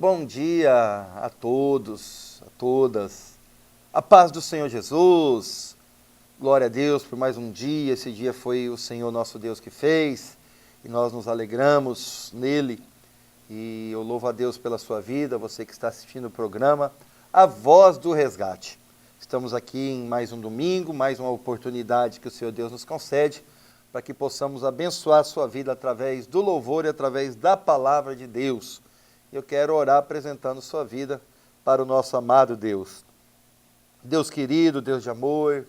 bom dia a todos, a todas. A paz do Senhor Jesus. Glória a Deus por mais um dia. Esse dia foi o Senhor nosso Deus que fez e nós nos alegramos nele. E eu louvo a Deus pela sua vida, você que está assistindo o programa A Voz do Resgate. Estamos aqui em mais um domingo, mais uma oportunidade que o Senhor Deus nos concede para que possamos abençoar a sua vida através do louvor e através da palavra de Deus. Eu quero orar apresentando sua vida para o nosso amado Deus. Deus querido, Deus de amor,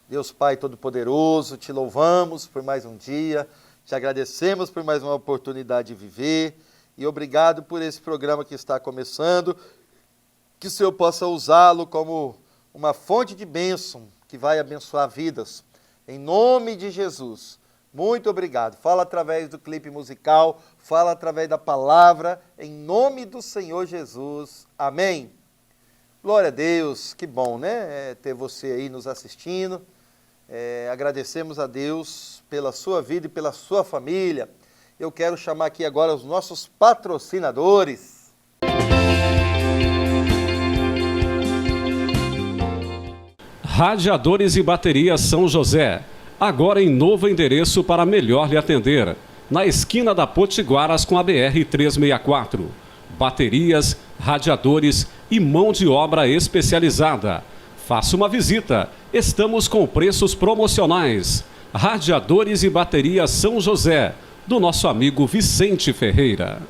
Deus Pai Todo-Poderoso, te louvamos por mais um dia, te agradecemos por mais uma oportunidade de viver e obrigado por esse programa que está começando, que o Senhor possa usá-lo como uma fonte de bênção que vai abençoar vidas. Em nome de Jesus. Muito obrigado. Fala através do clipe musical, fala através da palavra, em nome do Senhor Jesus. Amém. Glória a Deus, que bom, né? Ter você aí nos assistindo. Agradecemos a Deus pela sua vida e pela sua família. Eu quero chamar aqui agora os nossos patrocinadores. Radiadores e Baterias São José. Agora em novo endereço para melhor lhe atender. Na esquina da Potiguaras com a BR-364. Baterias, radiadores e mão de obra especializada. Faça uma visita. Estamos com preços promocionais. Radiadores e Baterias São José, do nosso amigo Vicente Ferreira.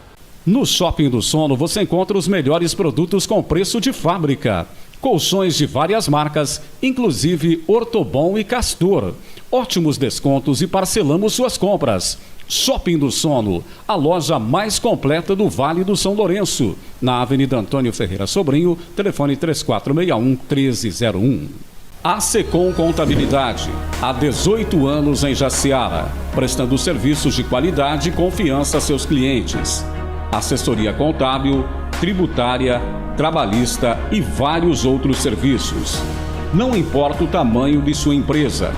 No Shopping do Sono você encontra os melhores produtos com preço de fábrica. Colchões de várias marcas, inclusive Ortobon e Castor. Ótimos descontos e parcelamos suas compras. Shopping do Sono, a loja mais completa do Vale do São Lourenço. Na Avenida Antônio Ferreira Sobrinho, telefone 3461-1301. A Secom Contabilidade, há 18 anos em Jaciara, prestando serviços de qualidade e confiança a seus clientes. Assessoria contábil, tributária, trabalhista e vários outros serviços. Não importa o tamanho de sua empresa,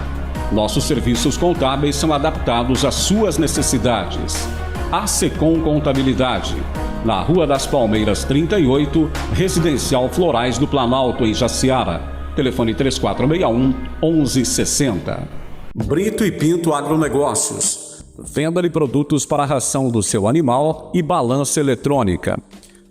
nossos serviços contábeis são adaptados às suas necessidades. A Secom Contabilidade, na Rua das Palmeiras 38, Residencial Florais do Planalto, em Jaciara. Telefone 3461-1160. Brito e Pinto Agronegócios. Venda de produtos para a ração do seu animal e balança eletrônica.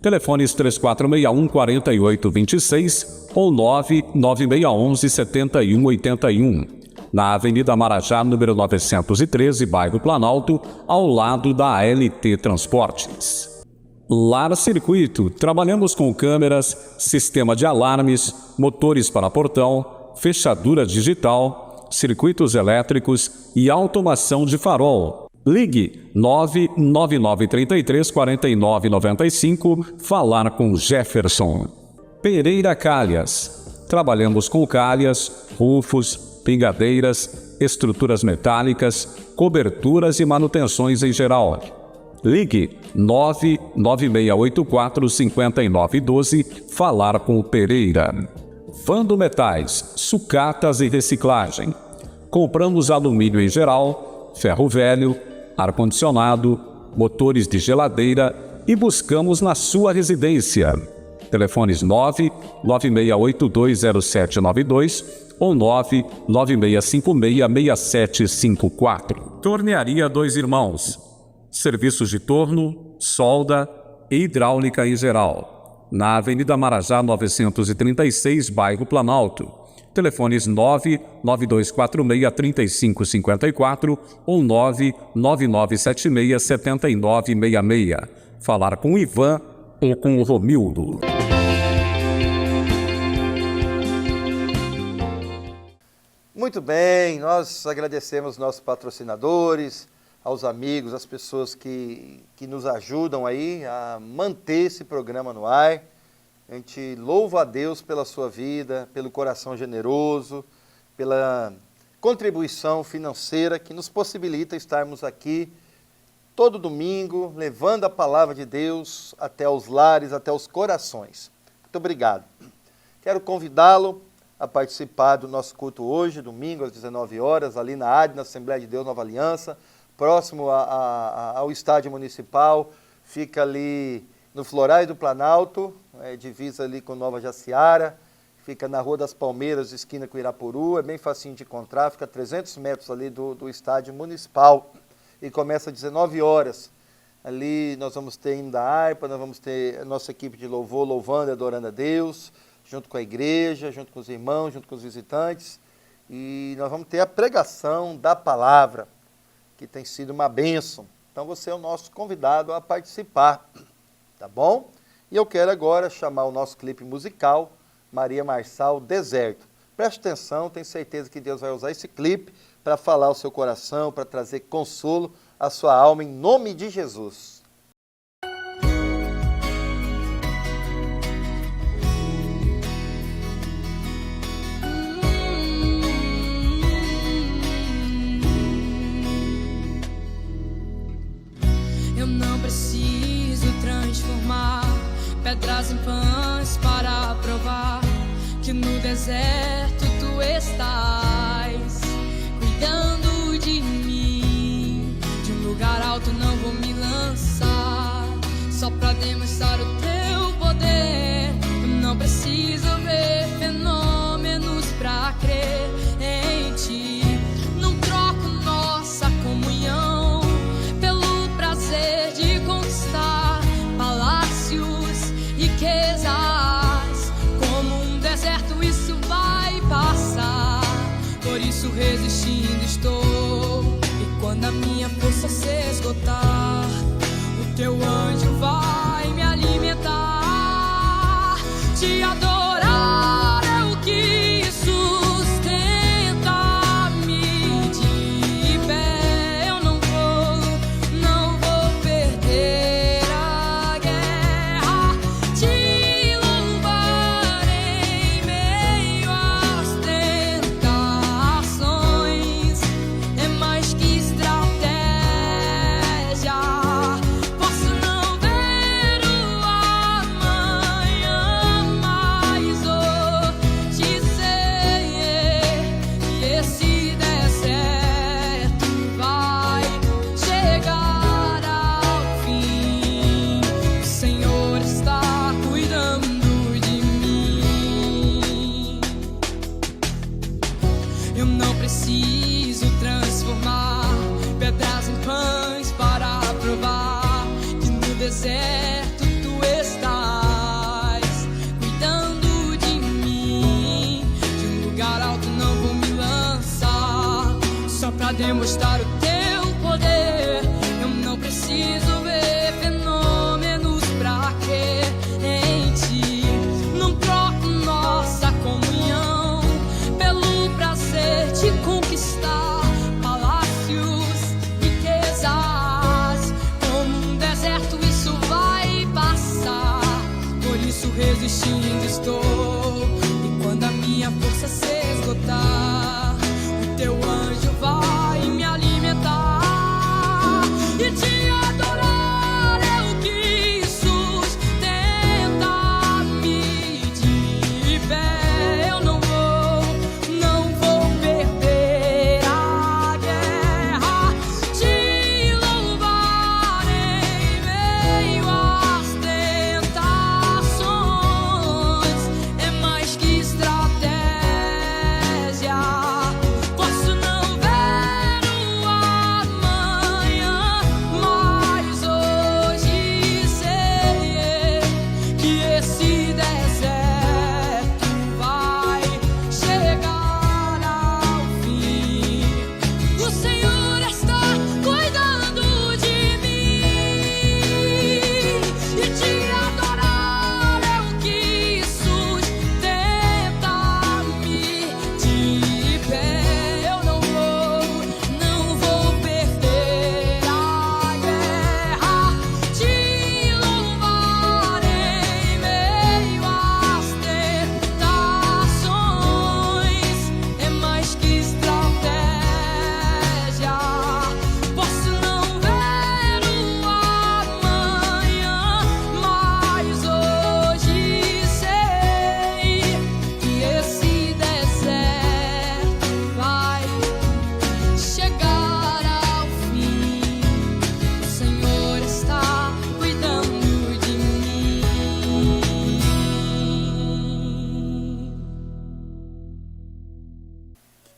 Telefones 3461-4826 ou 99611-7181. Na Avenida Marajá, número 913, bairro Planalto, ao lado da ALT Transportes. Lar Circuito. Trabalhamos com câmeras, sistema de alarmes, motores para portão, fechadura digital, circuitos elétricos e automação de farol. Ligue 99933-4995, falar com Jefferson. Pereira Calhas. Trabalhamos com calhas, rufos, pingadeiras, estruturas metálicas, coberturas e manutenções em geral. Ligue 99684-5912, falar com o Pereira. Vando Metais, sucatas e reciclagem. Compramos alumínio em geral, ferro velho, ar-condicionado, motores de geladeira e buscamos na sua residência. Telefones 996820792 ou 996566754. Tornearia Dois Irmãos. Serviços de torno, solda e hidráulica em geral. Na Avenida Marajá 936, bairro Planalto. Telefones 99246-3554 ou 99976-7966. Falar com o Ivan ou com o Romildo. Muito bem, nós agradecemos nossos patrocinadores, aos amigos, às pessoas que nos ajudam aí a manter esse programa no ar. A gente louva a Deus pela sua vida, pelo coração generoso, pela contribuição financeira que nos possibilita estarmos aqui todo domingo, levando a palavra de Deus até os lares, até os corações. Muito obrigado. Quero convidá-lo a participar do nosso culto hoje, domingo, às 19 horas, ali na AD, na Assembleia de Deus Nova Aliança, próximo ao estádio municipal, fica ali no Florais do Planalto, divisa ali com Nova Jaciara, fica na Rua das Palmeiras, esquina com Irapuru, é bem facinho de encontrar, fica a 300 metros ali do estádio municipal e começa às 19 horas. Ali nós vamos ter hino da harpa, nós vamos ter a nossa equipe de louvor, louvando e adorando a Deus, junto com a igreja, junto com os irmãos, junto com os visitantes, e nós vamos ter a pregação da palavra, que tem sido uma bênção. Então você é o nosso convidado a participar, tá bom? E eu quero agora chamar o nosso clipe musical, Maria Marçal, Deserto. Preste atenção, tenho certeza que Deus vai usar esse clipe para falar ao seu coração, para trazer consolo à sua alma, em nome de Jesus. Eu não preciso transformar pedras em pães para provar que no deserto tu estás cuidando de mim. De um lugar alto não vou me lançar só pra demonstrar o teu poder. Eu não preciso ver fenômenos pra crer em ti. Não troco nossa comunhão pelo prazer de conquistar palácios, riquezas. Como um deserto isso vai passar, por isso resistindo estou. E quando a minha força se esgotar, o teu anjo vai me alimentar. Te adorar é o que sustenta-me de pé. Eu não vou perder a guerra. Te louvar em meio às tentações é mais que estratégia. Posso não ver o amanhã, mas hoje sei que esse deserto vai chegar ao fim. O Senhor está cuidando de mim. Eu não preciso transformar pedras em pães para provar que no deserto tu estás cuidando de mim. De um lugar alto não vou me lançar só pra demonstrar o teu poder. Eu não preciso ver fenômenos pra crer em ti. Não troco nossa comunhão pelo prazer de conquistar palácios, riquezas. Como um deserto isso vai passar, por isso resistindo estou. E quando a minha força se esgotar, o teu anjo vai me alimentar. E te adorar é o que sustenta-me de pé. Eu não vou perder a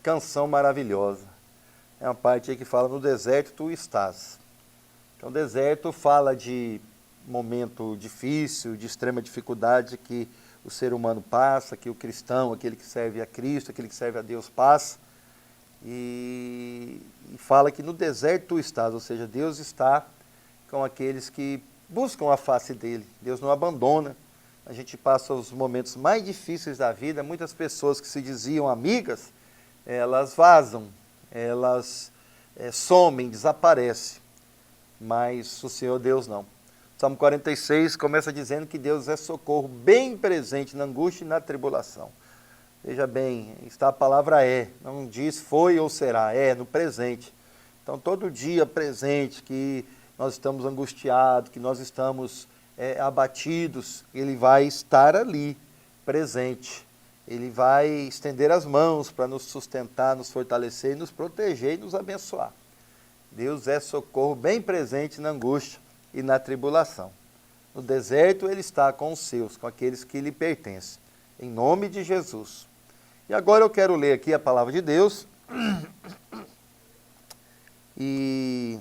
canção maravilhosa. É uma parte aí que fala: no deserto tu estás. Então, o deserto fala de momento difícil, de extrema dificuldade que o ser humano passa, que o cristão, aquele que serve a Cristo, aquele que serve a Deus passa. E fala que no deserto tu estás, ou seja, Deus está com aqueles que buscam a face dele. Deus não abandona. A gente passa os momentos mais difíceis da vida. Muitas pessoas que se diziam amigas, elas vazam, elas somem, desaparecem. Mas o Senhor Deus não. Salmo 46 começa dizendo que Deus é socorro bem presente na angústia e na tribulação. Veja bem, está a palavra não diz foi ou será, no presente. Então, todo dia presente que nós estamos angustiados, que nós estamos abatidos, Ele vai estar ali, presente. Ele vai estender as mãos para nos sustentar, nos fortalecer, nos proteger e nos abençoar. Deus é socorro bem presente na angústia e na tribulação. No deserto Ele está com os seus, com aqueles que lhe pertencem. Em nome de Jesus. E agora eu quero ler aqui a palavra de Deus e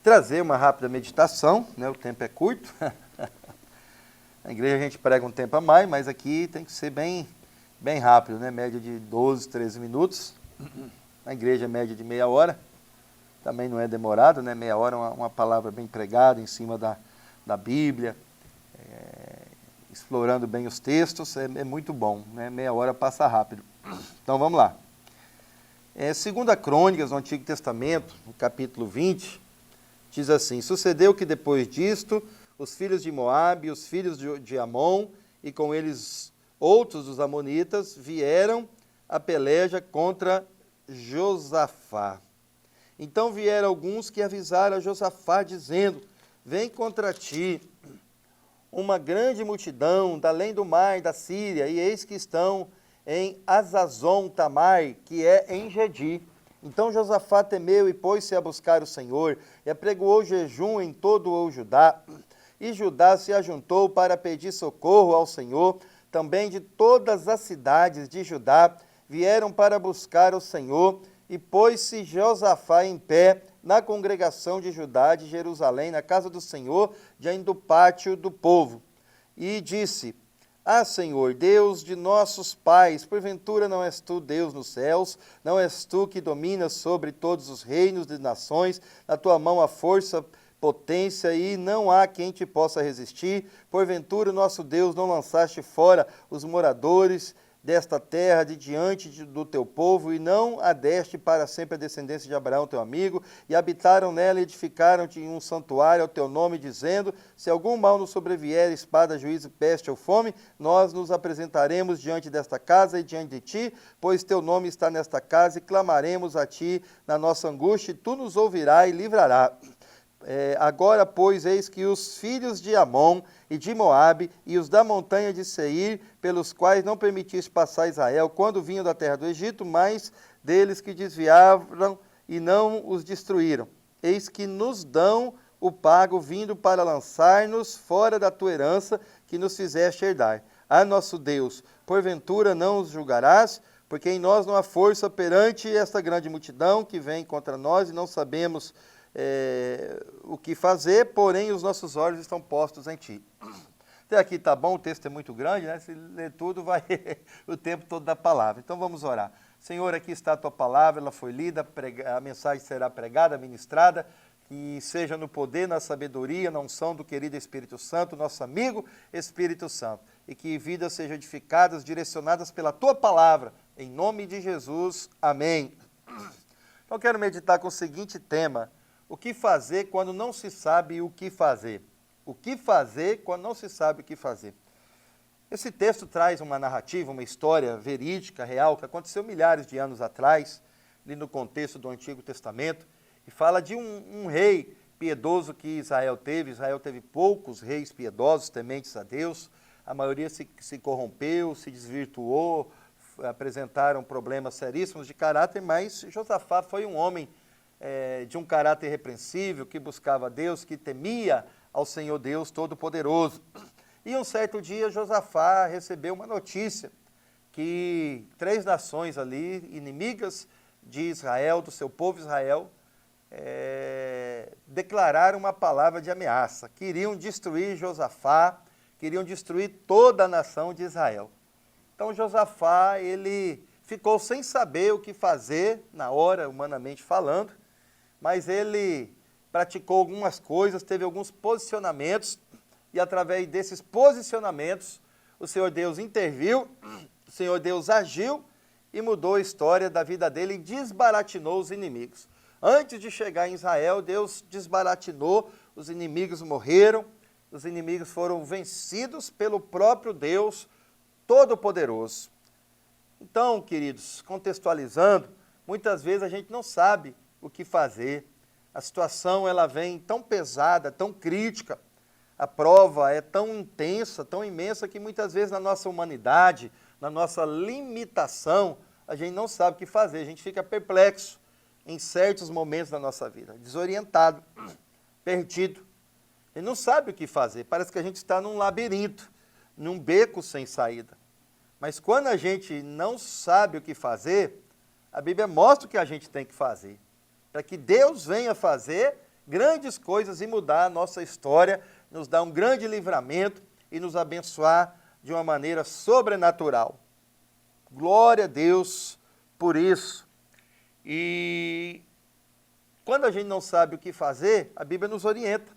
trazer uma rápida meditação, né? O tempo é curto. Na igreja a gente prega um tempo a mais, mas aqui tem que ser bem rápido, né? Média de 12, 13 minutos. Na igreja média de meia hora. Também não é demorado, né? Meia hora é uma palavra bem pregada em cima da Bíblia, explorando bem os textos, é muito bom, né? Meia hora passa rápido. Então vamos lá. 2 Crônicas, no Antigo Testamento, no capítulo 20, diz assim: sucedeu que depois disto, os filhos de Moabe e os filhos de Amon, e com eles outros dos amonitas, vieram a peleja contra Josafá. Então vieram alguns que avisaram a Josafá, dizendo: vem contra ti uma grande multidão da além do mar da Síria, e eis que estão em Azazon Tamar, que é em Gedi. Então Josafá temeu e pôs-se a buscar o Senhor, e apregoou jejum em todo o Judá. E Judá se ajuntou para pedir socorro ao Senhor. Também de todas as cidades de Judá vieram para buscar o Senhor. E pôs-se Josafá em pé na congregação de Judá de Jerusalém, na casa do Senhor, diante do pátio do povo. E disse: Senhor, Deus de nossos pais, porventura não és tu Deus nos céus? Não és tu que dominas sobre todos os reinos de nações? Na tua mão a força, potência, e não há quem te possa resistir? Porventura, nosso Deus, não lançaste fora os moradores desta terra de diante do teu povo, e não a deste para sempre a descendência de Abraão, teu amigo, e habitaram nela e edificaram-te um santuário ao teu nome, dizendo: se algum mal nos sobrevier, espada, juízo, peste ou fome, nós nos apresentaremos diante desta casa e diante de ti, pois teu nome está nesta casa, e clamaremos a ti na nossa angústia, e tu nos ouvirás e livrarás. Agora, pois, eis que os filhos de Amon e de Moabe e os da montanha de Seir, pelos quais não permitiste passar Israel, quando vinham da terra do Egito, mais deles que desviaram e não os destruíram. Eis que nos dão o pago, vindo para lançar-nos fora da tua herança, que nos fizeste herdar. Nosso Deus, porventura não os julgarás? Porque em nós não há força perante esta grande multidão que vem contra nós, e não sabemos o que fazer, porém os nossos olhos estão postos em ti. Até aqui tá bom, o texto é muito grande, né? Se ler tudo, vai o tempo todo da palavra. Então vamos orar. Senhor, aqui está a tua palavra, ela foi lida, a mensagem será pregada, ministrada, que seja no poder, na sabedoria, na unção do querido Espírito Santo, nosso amigo Espírito Santo, e que vidas sejam edificadas, direcionadas pela tua palavra, em nome de Jesus, amém. Então quero meditar com o seguinte tema: o que fazer quando não se sabe o que fazer? O que fazer quando não se sabe o que fazer? Esse texto traz uma narrativa, uma história verídica, real, que aconteceu milhares de anos atrás, ali no contexto do Antigo Testamento, e fala de um rei piedoso que Israel teve. Israel teve poucos reis piedosos, tementes a Deus. A maioria se corrompeu, se desvirtuou, apresentaram problemas seríssimos de caráter, mas Josafá foi um homem de um caráter irrepreensível, que buscava Deus, que temia ao Senhor Deus Todo-Poderoso. E um certo dia Josafá recebeu uma notícia que 3 nações ali, inimigas de Israel, do seu povo Israel, declararam uma palavra de ameaça. Queriam destruir Josafá, queriam destruir toda a nação de Israel. Então Josafá, ele ficou sem saber o que fazer na hora, humanamente falando, mas ele praticou algumas coisas, teve alguns posicionamentos, e através desses posicionamentos, o Senhor Deus interviu, o Senhor Deus agiu e mudou a história da vida dele e desbaratinou os inimigos. Antes de chegar em Israel, Deus desbaratinou, os inimigos morreram, os inimigos foram vencidos pelo próprio Deus Todo-Poderoso. Então, queridos, contextualizando, muitas vezes a gente não sabe o que fazer. A situação ela vem tão pesada, tão crítica, a prova é tão intensa, tão imensa, que muitas vezes na nossa humanidade, na nossa limitação, a gente não sabe o que fazer, a gente fica perplexo em certos momentos da nossa vida, desorientado, perdido. A gente não sabe o que fazer, parece que a gente está num labirinto, num beco sem saída. Mas quando a gente não sabe o que fazer, a Bíblia mostra o que a gente tem que fazer, para que Deus venha fazer grandes coisas e mudar a nossa história, nos dar um grande livramento e nos abençoar de uma maneira sobrenatural. Glória a Deus por isso. E quando a gente não sabe o que fazer, a Bíblia nos orienta.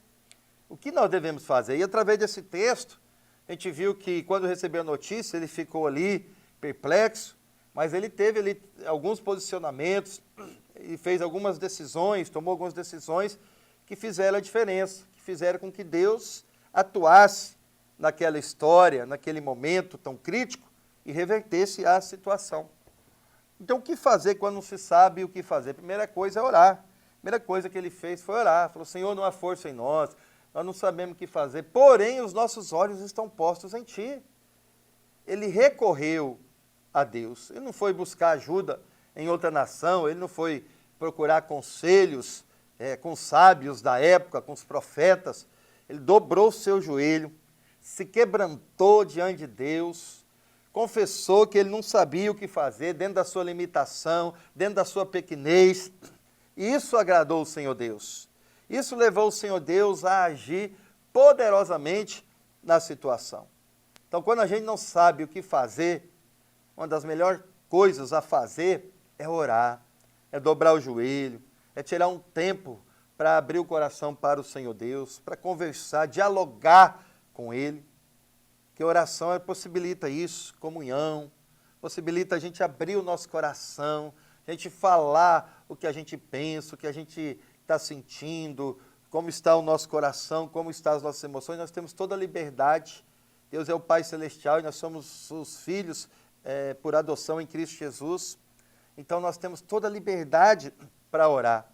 O que nós devemos fazer? E através desse texto, a gente viu que quando recebeu a notícia, ele ficou ali perplexo, mas ele teve ali alguns posicionamentos e fez algumas decisões, tomou algumas decisões que fizeram a diferença, que fizeram com que Deus atuasse naquela história, naquele momento tão crítico e revertesse a situação. Então, o que fazer quando não se sabe o que fazer? A primeira coisa é orar. A primeira coisa que ele fez foi orar. Falou, Senhor, não há força em nós não sabemos o que fazer, porém os nossos olhos estão postos em Ti. Ele recorreu a Deus. Ele não foi buscar ajuda em outra nação, ele não foi procurar conselhos com os sábios da época, com os profetas. Ele dobrou o seu joelho, se quebrantou diante de Deus, confessou que ele não sabia o que fazer dentro da sua limitação, dentro da sua pequenez. E isso agradou o Senhor Deus. Isso levou o Senhor Deus a agir poderosamente na situação. Então, quando a gente não sabe o que fazer, uma das melhores coisas a fazer é orar, é dobrar o joelho, é tirar um tempo para abrir o coração para o Senhor Deus, para conversar, dialogar com Ele. Que a oração possibilita isso, comunhão, possibilita a gente abrir o nosso coração, a gente falar o que a gente pensa, o que a gente está sentindo, como está o nosso coração, como estão as nossas emoções. Nós temos toda a liberdade. Deus é o Pai Celestial e nós somos os filhos por adoção em Cristo Jesus. Então nós temos toda a liberdade para orar,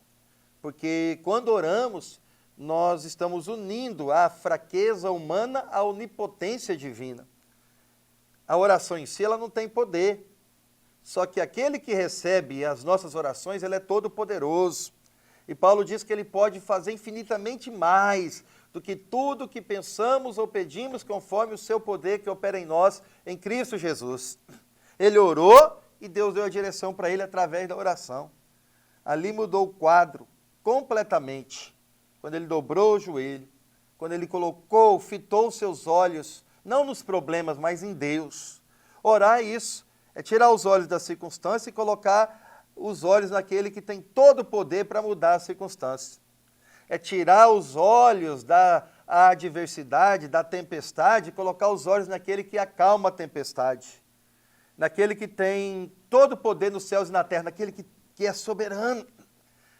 porque quando oramos, nós estamos unindo a fraqueza humana à onipotência divina. A oração em si, ela não tem poder, só que aquele que recebe as nossas orações, ele é todo poderoso. E Paulo diz que ele pode fazer infinitamente mais do que tudo que pensamos ou pedimos, conforme o seu poder que opera em nós, em Cristo Jesus. Ele orou e Deus deu a direção para ele através da oração. Ali mudou o quadro completamente. Quando ele dobrou o joelho, quando ele fitou os seus olhos, não nos problemas, mas em Deus. Orar é isso, é tirar os olhos da circunstância e colocar os olhos naquele que tem todo o poder para mudar as circunstâncias. É tirar os olhos da adversidade, da tempestade, e colocar os olhos naquele que acalma a tempestade. Naquele que tem todo o poder nos céus e na terra, naquele que é soberano.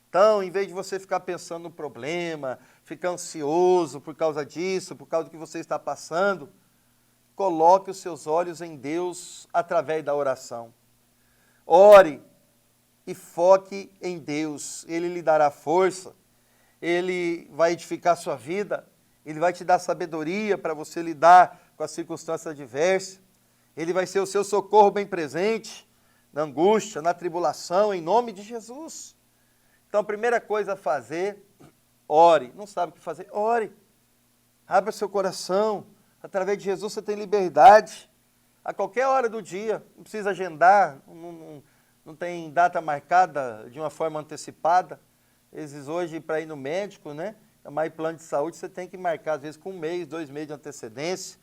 Então, em vez de você ficar pensando no problema, ficar ansioso por causa disso, por causa do que você está passando, coloque os seus olhos em Deus através da oração. Ore e foque em Deus. Ele lhe dará força, Ele vai edificar a sua vida, Ele vai te dar sabedoria para você lidar com as circunstâncias adversas. Ele vai ser o seu socorro bem presente, na angústia, na tribulação, em nome de Jesus. Então, a primeira coisa a fazer, ore. Não sabe o que fazer? Ore. Abra seu coração. Através de Jesus você tem liberdade. a qualquer hora do dia, não precisa agendar, não tem data marcada de uma forma antecipada. Às vezes hoje, para ir no médico, né, mais plano de saúde, você tem que marcar, às vezes, com 1 mês, 2 meses de antecedência.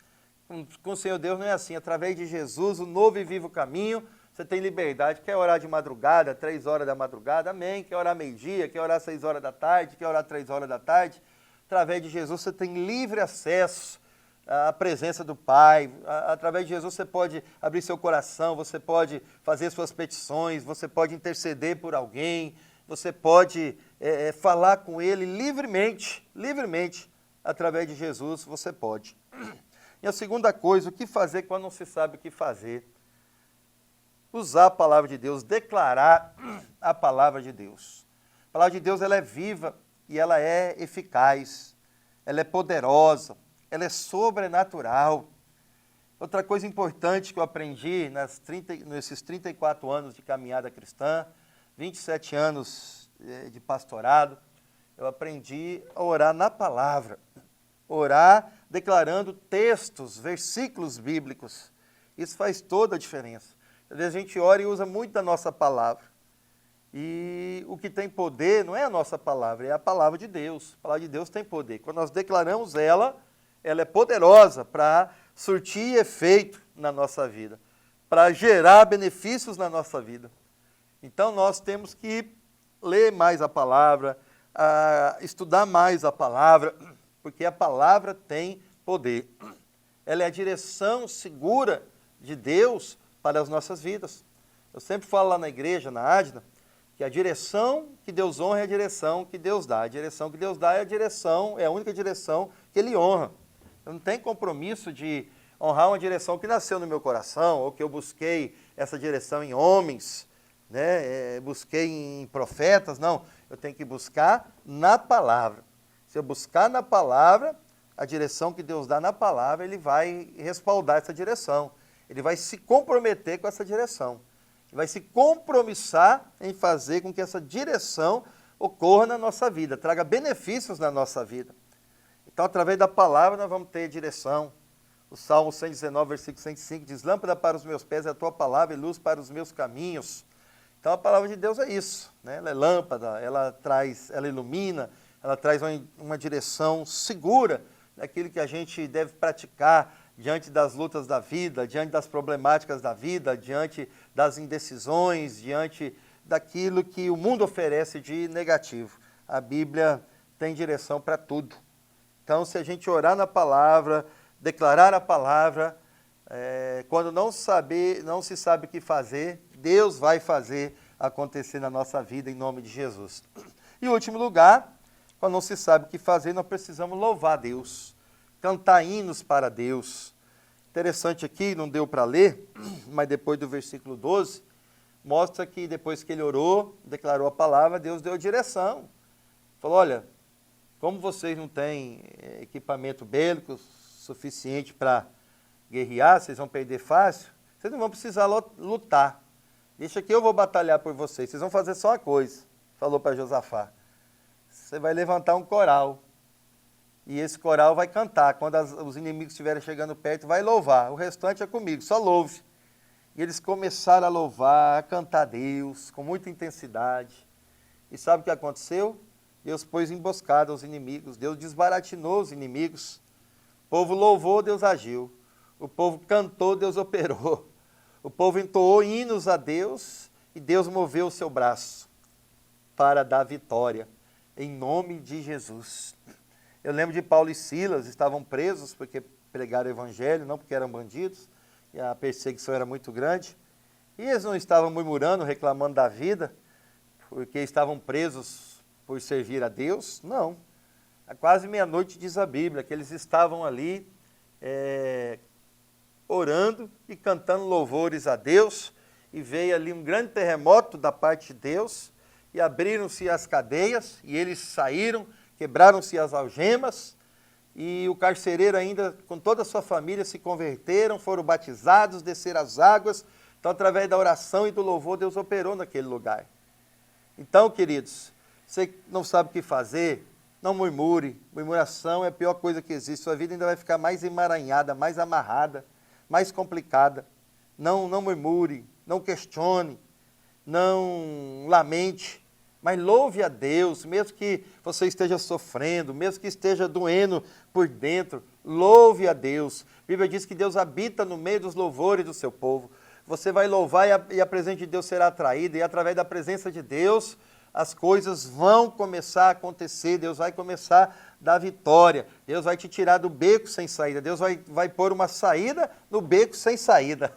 Com o Senhor Deus não é assim. Através de Jesus, o novo e vivo caminho, você tem liberdade. Quer orar de madrugada, 3 horas da madrugada, amém. Quer orar meio-dia, quer orar 6 horas da tarde, quer orar 3 horas da tarde. Através de Jesus, você tem livre acesso à presença do Pai. Através de Jesus, você pode abrir seu coração, você pode fazer suas petições, você pode interceder por alguém, você pode falar com Ele livremente, através de Jesus, você pode. E a segunda coisa, o que fazer quando não se sabe o que fazer? Usar a palavra de Deus, declarar a palavra de Deus. A palavra de Deus, ela é viva e ela é eficaz, ela é poderosa, ela é sobrenatural. Outra coisa importante que eu aprendi nesses 34 anos de caminhada cristã, 27 anos de pastorado, eu aprendi a orar na palavra, orar declarando textos, versículos bíblicos. Isso faz toda a diferença. Às vezes a gente ora e usa muito da nossa palavra. E o que tem poder não é a nossa palavra, é a palavra de Deus. A palavra de Deus tem poder. Quando nós declaramos ela é poderosa para surtir efeito na nossa vida, para gerar benefícios na nossa vida. Então nós temos que ler mais a palavra, estudar mais a palavra, porque a palavra tem poder. Ela é a direção segura de Deus para as nossas vidas. Eu sempre falo lá na igreja, na Adna, que a direção que Deus honra é a direção que Deus dá. A direção que Deus dá é a única direção que Ele honra. Eu não tenho compromisso de honrar uma direção que nasceu no meu coração, ou que eu busquei essa direção em homens, né? Busquei em profetas, não. Eu tenho que buscar na palavra. Se eu buscar na palavra, a direção que Deus dá na palavra, Ele vai respaldar essa direção. Ele vai se comprometer com essa direção. Ele vai se compromissar em fazer com que essa direção ocorra na nossa vida, traga benefícios na nossa vida. Então, através da palavra, nós vamos ter direção. O Salmo 119, versículo 105, diz: lâmpada para os meus pés é a tua palavra e luz para os meus caminhos. Então, a palavra de Deus é isso, né? Ela é lâmpada, ela ilumina, ela traz uma direção segura daquilo que a gente deve praticar diante das lutas da vida, diante das problemáticas da vida, diante das indecisões, diante daquilo que o mundo oferece de negativo. A Bíblia tem direção para tudo. Então, se a gente orar na palavra, declarar a palavra, quando não se sabe o que fazer, Deus vai fazer acontecer na nossa vida, em nome de Jesus. E, em último lugar, quando não se sabe o que fazer, nós precisamos louvar a Deus, cantar hinos para Deus. Interessante aqui, não deu para ler, mas depois do versículo 12, mostra que depois que ele orou, declarou a palavra, Deus deu direção. Falou: olha, como vocês não têm equipamento bélico suficiente para guerrear, vocês vão perder fácil, vocês não vão precisar lutar. Deixa que eu vou batalhar por vocês, vocês vão fazer só uma coisa, falou para Josafá. Você vai levantar um coral, e esse coral vai cantar. Quando os inimigos estiverem chegando perto, vai louvar. O restante é comigo, só louve. E eles começaram a louvar, a cantar a Deus, com muita intensidade. E sabe o que aconteceu? Deus pôs emboscada aos inimigos, Deus desbaratinou os inimigos. O povo louvou, Deus agiu. O povo cantou, Deus operou. O povo entoou hinos a Deus e Deus moveu o seu braço para dar vitória, em nome de Jesus. Eu lembro de Paulo e Silas, estavam presos porque pregaram o evangelho, não porque eram bandidos, e a perseguição era muito grande. E eles não estavam murmurando, reclamando da vida, porque estavam presos por servir a Deus, não. À quase meia-noite diz a Bíblia que eles estavam ali orando e cantando louvores a Deus, e veio ali um grande terremoto da parte de Deus, e abriram-se as cadeias, e eles saíram, quebraram-se as algemas, e o carcereiro ainda, com toda a sua família, se converteram, foram batizados, desceram as águas. Então, através da oração e do louvor, Deus operou naquele lugar. Então, queridos, você não sabe o que fazer, não murmure. Murmuração é a pior coisa que existe. Sua vida ainda vai ficar mais emaranhada, mais amarrada. mais complicada. Não murmure, não questione, não lamente, mas louve a Deus, mesmo que você esteja sofrendo, mesmo que esteja doendo por dentro, louve a Deus. A Bíblia diz que Deus habita no meio dos louvores do seu povo. Você vai louvar e a presença de Deus será atraída, e através da presença de Deus, as coisas vão começar a acontecer, Deus vai começar a dar vitória, Deus vai te tirar do beco sem saída, Deus vai pôr uma saída no beco sem saída.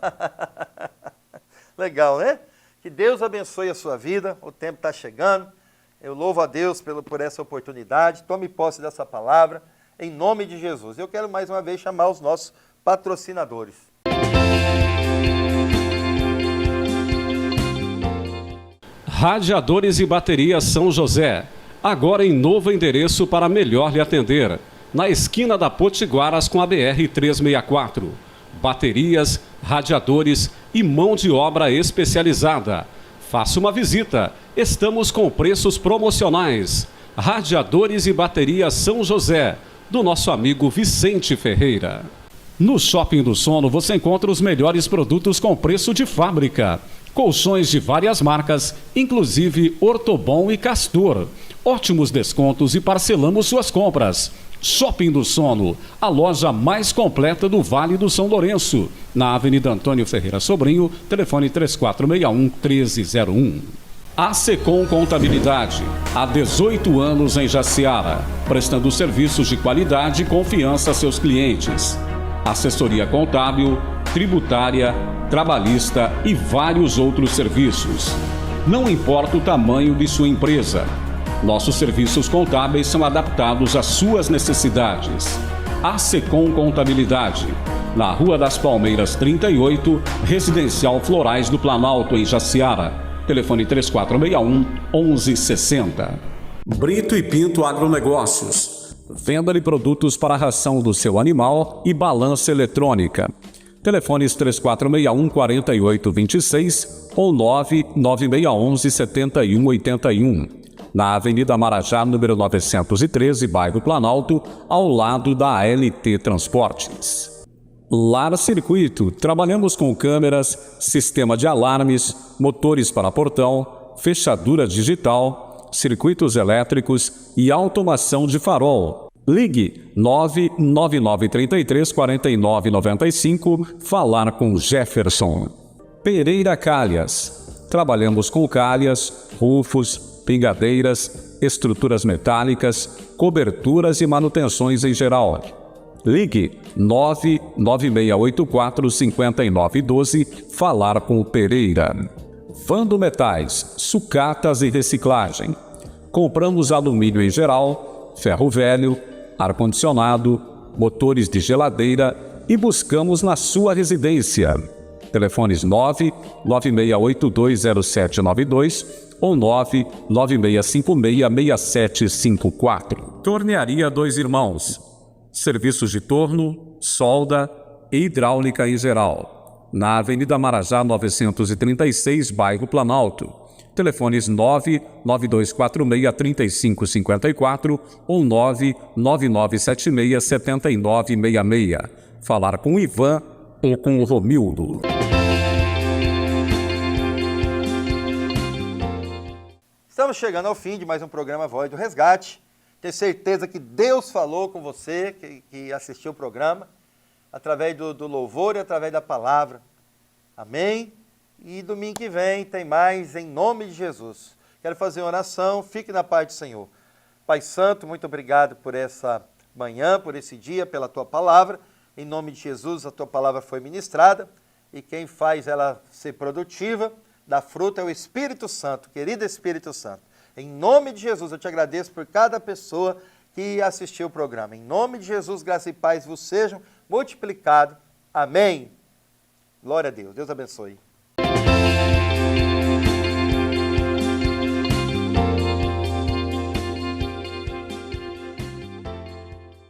Legal, né? Que Deus abençoe a sua vida, o tempo está chegando, eu louvo a Deus por essa oportunidade, tome posse dessa palavra, em nome de Jesus. Eu quero mais uma vez chamar os nossos patrocinadores. Radiadores e Baterias São José, agora em novo endereço para melhor lhe atender, na esquina da Potiguaras com a BR-364. Baterias, radiadores e mão de obra especializada. Faça uma visita, estamos com preços promocionais. Radiadores e Baterias São José, do nosso amigo Vicente Ferreira. No Shopping do Sono você encontra os melhores produtos com preço de fábrica. Colchões de várias marcas, inclusive Ortobon e Castor. Ótimos descontos e parcelamos suas compras. Shopping do Sono, a loja mais completa do Vale do São Lourenço. Na Avenida Antônio Ferreira Sobrinho, telefone 3461-1301. A Secom Contabilidade, há 18 anos em Jaciara, prestando serviços de qualidade e confiança a seus clientes. Assessoria contábil, tributária, trabalhista e vários outros serviços. Não importa o tamanho de sua empresa, nossos serviços contábeis são adaptados às suas necessidades. A Secom Contabilidade, na Rua das Palmeiras 38, Residencial Florais do Planalto, em Jaciara. Telefone 3461-1160. Brito e Pinto Agronegócios. Venda de produtos para a ração do seu animal e balança eletrônica. Telefones 3461-4826 ou 99611-7181. Na Avenida Marajá, número 913, bairro Planalto, ao lado da ALT Transportes. Lar Circuito. Trabalhamos com câmeras, sistema de alarmes, motores para portão, fechadura digital, circuitos elétricos e automação de farol. Ligue 99933-4995, falar com Jefferson. Pereira Calhas. Trabalhamos com calhas, rufos, pingadeiras, estruturas metálicas, coberturas e manutenções em geral. Ligue 99684-5912, falar com o Pereira. Vando Metais, sucatas e reciclagem. Compramos alumínio em geral, ferro velho, ar-condicionado, motores de geladeira e buscamos na sua residência. Telefones 996820792 ou 996566754. Tornearia Dois Irmãos. Serviços de torno, solda e hidráulica em geral. Na Avenida Marajá 936, bairro Planalto. Telefones 99246-3554 ou 99976-7966. Falar com o Ivan ou com o Romildo. Estamos chegando ao fim de mais um programa Voz do Resgate. Tenho certeza que Deus falou com você que assistiu o programa, através do louvor e através da palavra. Amém? E domingo que vem tem mais, em nome de Jesus. Quero fazer uma oração, fique na paz do Senhor. Pai Santo, muito obrigado por essa manhã, por esse dia, pela Tua palavra. Em nome de Jesus, a Tua palavra foi ministrada e quem faz ela ser produtiva, dá fruto é o Espírito Santo, querido Espírito Santo. Em nome de Jesus, eu te agradeço por cada pessoa que assistiu o programa. Em nome de Jesus, graça e paz vos sejam multiplicados. Amém. Glória a Deus. Deus abençoe.